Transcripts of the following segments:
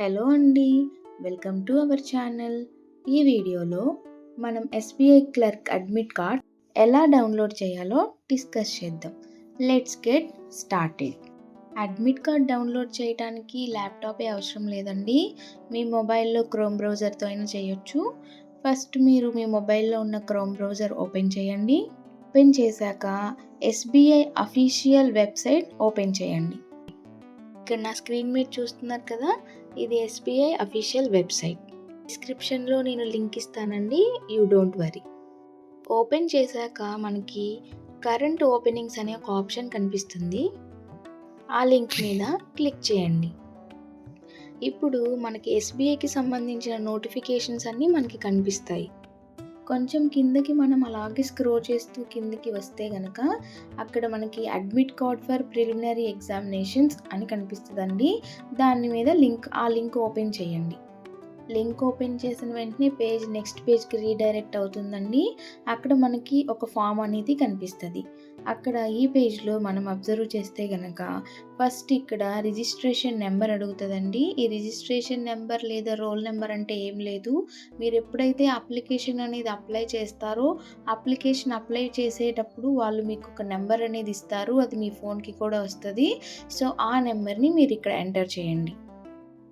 Hello అండి. Welcome to our channel. ఈ వీడియోలో మనం ఎస్బీఐ క్లర్క్ అడ్మిట్ కార్డ్ ఎలా డౌన్లోడ్ చేయాలో డిస్కస్ చేద్దాం. Let's get started. Admit card download చేయడానికి ల్యాప్టాపే అవసరం లేదండి. మీ మొబైల్లో క్రోమ్ బ్రౌజర్తో అయినా చేయొచ్చు. ఫస్ట్ మీరు మీ మొబైల్లో ఉన్న క్రోమ్ బ్రౌజర్ ఓపెన్ చేయండి. ఓపెన్ చేశాక ఎస్బీఐ అఫీషియల్ వెబ్సైట్ ఓపెన్ చేయండి. ఇక్కడ నా స్క్రీన్ మీద చూస్తున్నారు కదా, ఇది ఎస్బీఐ అఫీషియల్ వెబ్సైట్. డిస్క్రిప్షన్లో నేను లింక్ ఇస్తానండి, యూ డోంట్ వరీ. ఓపెన్ చేశాక మనకి కరెంట్ ఓపెనింగ్స్ అనే ఒక ఆప్షన్ కనిపిస్తుంది. ఆ లింక్ మీద క్లిక్ చేయండి. ఇప్పుడు మనకి ఎస్బీఐకి సంబంధించిన నోటిఫికేషన్స్ అన్నీ మనకి కనిపిస్తాయి. కొంచెం కిందకి మనం అలాగే స్క్రోల్ చేస్తూ కిందకి వస్తే కనుక అక్కడ మనకి admit card for preliminary examinations అని కనిపిస్తుందండి. దాని మీద ఆ లింక్ ఓపెన్ చేయండి. లింక్ ఓపెన్ చేసిన వెంటనే నెక్స్ట్ పేజ్కి రీడైరెక్ట్ అవుతుందండి. అక్కడ మనకి ఒక ఫామ్ అనేది కనిపిస్తుంది. అక్కడ ఈ పేజ్లో మనం అబ్జర్వ్ చేస్తే కనుక ఫస్ట్ ఇక్కడ రిజిస్ట్రేషన్ నెంబర్ అడుగుతుందండి. ఈ రిజిస్ట్రేషన్ నెంబర్ లేదా రోల్ నెంబర్ అంటే ఏం లేదు. మీరు ఎప్పుడైతే అప్లికేషన్ అనేది అప్లై చేస్తారో అప్లికేషన్ అప్లై చేసేటప్పుడు వాళ్ళు మీకు ఒక నెంబర్ అనేది ఇస్తారు. అది మీ ఫోన్కి కూడా వస్తుంది. సో ఆ నెంబర్ని మీరు ఇక్కడ ఎంటర్ చేయండి.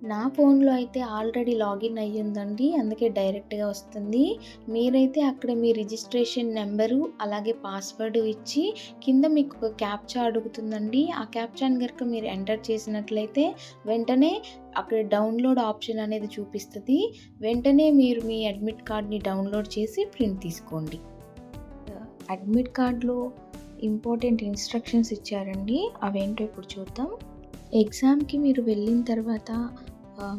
నా ఫోన్లో అయితే ఆల్రెడీ లాగిన్ అయ్యి ఉందండి, అందుకే డైరెక్ట్గా వస్తుంది. మీరైతే అక్కడ మీ రిజిస్ట్రేషన్ నెంబరు అలాగే పాస్వర్డ్ ఇచ్చి కింద మీకు ఒక క్యాప్చా అడుగుతుందండి. ఆ క్యాప్చాని కనుక మీరు ఎంటర్ చేసినట్లయితే వెంటనే అక్కడ డౌన్లోడ్ ఆప్షన్ అనేది చూపిస్తుంది. వెంటనే మీరు మీ అడ్మిట్ కార్డ్ని డౌన్లోడ్ చేసి ప్రింట్ తీసుకోండి. అడ్మిట్ కార్డ్లో ఇంపార్టెంట్ ఇన్స్ట్రక్షన్స్ ఇచ్చారండి, అవేంటో ఇప్పుడు చూద్దాం. ఎగ్జామ్కి మీరు వెళ్ళిన తర్వాత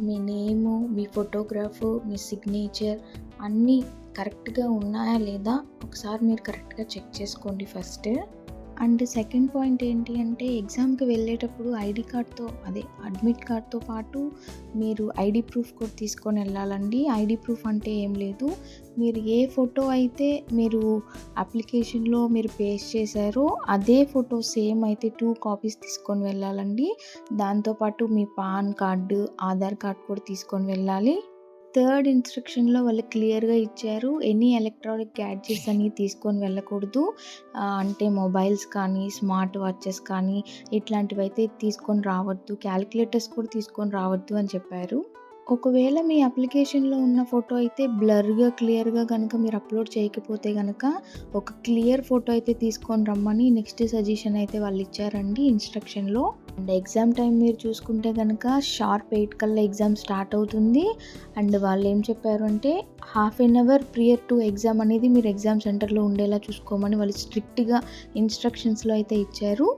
మీ నేము, మీ ఫోటోగ్రాఫు, మీ సిగ్నేచర్ అన్నీ కరెక్ట్గా ఉన్నాయా లేదా ఒకసారి మీరు కరెక్ట్గా చెక్ చేసుకోండి ఫస్ట్. అండ్ సెకండ్ పాయింట్ ఏంటి అంటే ఎగ్జామ్కి వెళ్ళేటప్పుడు అడ్మిట్ కార్డ్తో పాటు మీరు ఐడి ప్రూఫ్ కూడా తీసుకొని వెళ్ళాలండి. ఐడి ప్రూఫ్ అంటే ఏం లేదు, మీరు ఏ ఫోటో అయితే మీరు అప్లికేషన్లో మీరు పేస్ట్ చేశారో అదే ఫోటో సేమ్ అయితే 2 కాపీస్ తీసుకొని వెళ్ళాలండి. దాంతోపాటు మీ పాన్ కార్డు, ఆధార్ కార్డు కూడా తీసుకొని వెళ్ళాలి. థర్డ్ ఇన్స్ట్రక్షన్లో వాళ్ళు క్లియర్గా ఇచ్చారు, ఎనీ ఎలక్ట్రానిక్ గ్యాడ్జెట్స్ అని తీసుకొని వెళ్ళకూడదు. అంటే మొబైల్స్ కానీ స్మార్ట్ వాచెస్ కానీ ఇట్లాంటివి అయితే తీసుకొని రావద్దు. క్యాలిక్యులేటర్స్ కూడా తీసుకొని రావద్దు అని చెప్పారు. ఒకవేళ మీ అప్లికేషన్లో ఉన్న ఫోటో అయితే క్లియర్గా కనుక మీరు అప్లోడ్ చేయకపోతే కనుక ఒక క్లియర్ ఫోటో అయితే తీసుకొని రమ్మని నెక్స్ట్ సజెషన్ అయితే వాళ్ళు ఇచ్చారండి ఇన్స్ట్రక్షన్లో. అండ్ ఎగ్జామ్ టైం మీరు చూసుకుంటే కనుక షార్ప్ 8 కల్లా ఎగ్జామ్ స్టార్ట్ అవుతుంది. అండ్ వాళ్ళు ఏం చెప్పారు అంటే half an hour prior to exam అనేది మీరు ఎగ్జామ్ సెంటర్లో ఉండేలా చూసుకోమని వాళ్ళు స్ట్రిక్ట్గా ఇన్స్ట్రక్షన్స్లో అయితే ఇచ్చారు.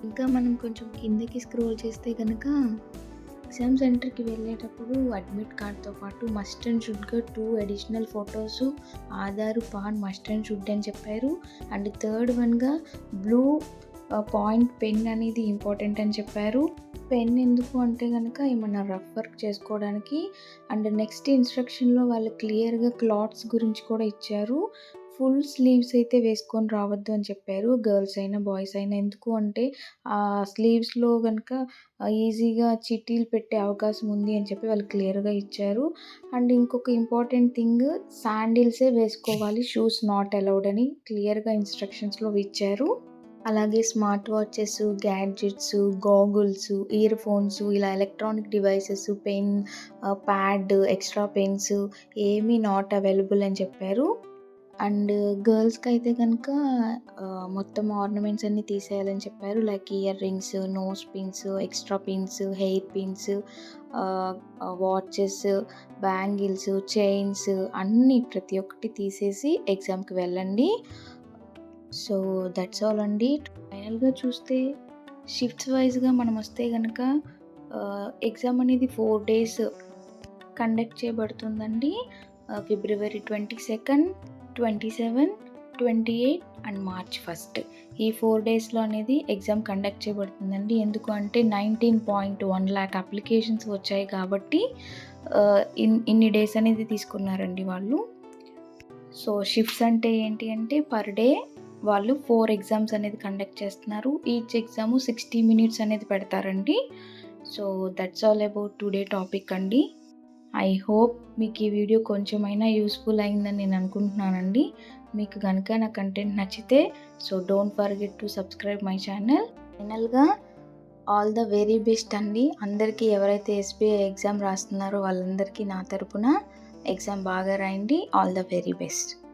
ఇంకా మనం కొంచెం కిందకి స్క్రోల్ చేస్తే కనుక ఎగ్జామ్ సెంటర్కి వెళ్ళేటప్పుడు అడ్మిట్ కార్డ్తో పాటు మస్ట్ అండ్ షుడ్గా 2 additional photos, Aadhaar, PAN must and should అని చెప్పారు. అండ్ థర్డ్ వన్గా బ్లూ పాయింట్ పెన్ అనేది ఇంపార్టెంట్ అని చెప్పారు. పెన్ ఎందుకు అంటే కనుక ఏమన్నా రఫ్ వర్క్ చేసుకోవడానికి. అండ్ నెక్స్ట్ ఇన్స్ట్రక్షన్లో వాళ్ళు క్లియర్గా క్లాత్స్ గురించి కూడా ఇచ్చారు. ఫుల్ స్లీవ్స్ అయితే వేసుకొని రావద్దు అని చెప్పారు, గర్ల్స్ అయినా బాయ్స్ అయినా. ఎందుకు అంటే ఆ స్లీవ్స్లో కనుక ఈజీగా చిట్టీలు పెట్టే అవకాశం ఉంది అని చెప్పి వాళ్ళు క్లియర్గా ఇచ్చారు. అండ్ ఇంకొక ఇంపార్టెంట్ థింగ్, శాండిల్సే వేసుకోవాలి, షూస్ నాట్ అలౌడ్ అని క్లియర్గా ఇన్స్ట్రక్షన్స్లో ఇచ్చారు. అలాగే smart watches, gadgets, goggles, earphones, ఇలా electronic devices, pen, pad, extra pens ఏమీ నాట్ అవైలబుల్ అని చెప్పారు. అండ్ గర్ల్స్కి అయితే కనుక మొత్తం ఆర్నమెంట్స్ అన్నీ తీసేయాలని చెప్పారు. Like ear rings, nose pins, extra pins, hair pins, watches, bangles, chains అన్నీ ప్రతి ఒక్కటి తీసేసి ఎగ్జామ్కి వెళ్ళండి. సో దట్స్ ఆల్ అండి. ఫైనల్గా చూస్తే షిఫ్ట్స్ వైజ్గా మనం వస్తే కనుక ఎగ్జామ్ అనేది 4 days కండక్ట్ చేయబడుతుందండి. February 22nd, 27, 28 and March 1st ఈ 4 daysలో అనేది ఎగ్జామ్ కండక్ట్ చేయబడుతుందండి. ఎందుకు అంటే 19.1 lakh అప్లికేషన్స్ వచ్చాయి కాబట్టి ఇన్ని డేస్ అనేది తీసుకున్నారండి వాళ్ళు. సో షిఫ్ట్స్ అంటే ఏంటి అంటే పర్ డే వాళ్ళు 4 ఎగ్జామ్స్ అనేది కండక్ట్ చేస్తున్నారు. ఈచ్ ఎగ్జాము 60 minutes అనేది పెడతారండి. So that's all about today topic అండి. ఐ హోప్ మీకు ఈ వీడియో కొంచెమైనా యూస్ఫుల్ అయిందని నేను అనుకుంటున్నానండి. మీకు కనుక నా కంటెంట్ నచ్చితే so don't forget to subscribe my channel. ఫైనల్గా ఆల్ ద వెరీ బెస్ట్ అండి. అందరికీ ఎవరైతే ఎస్బీఐ ఎగ్జామ్ రాస్తున్నారో వాళ్ళందరికీ నా తరపున ఎగ్జామ్ బాగా రాయండి. All the very best.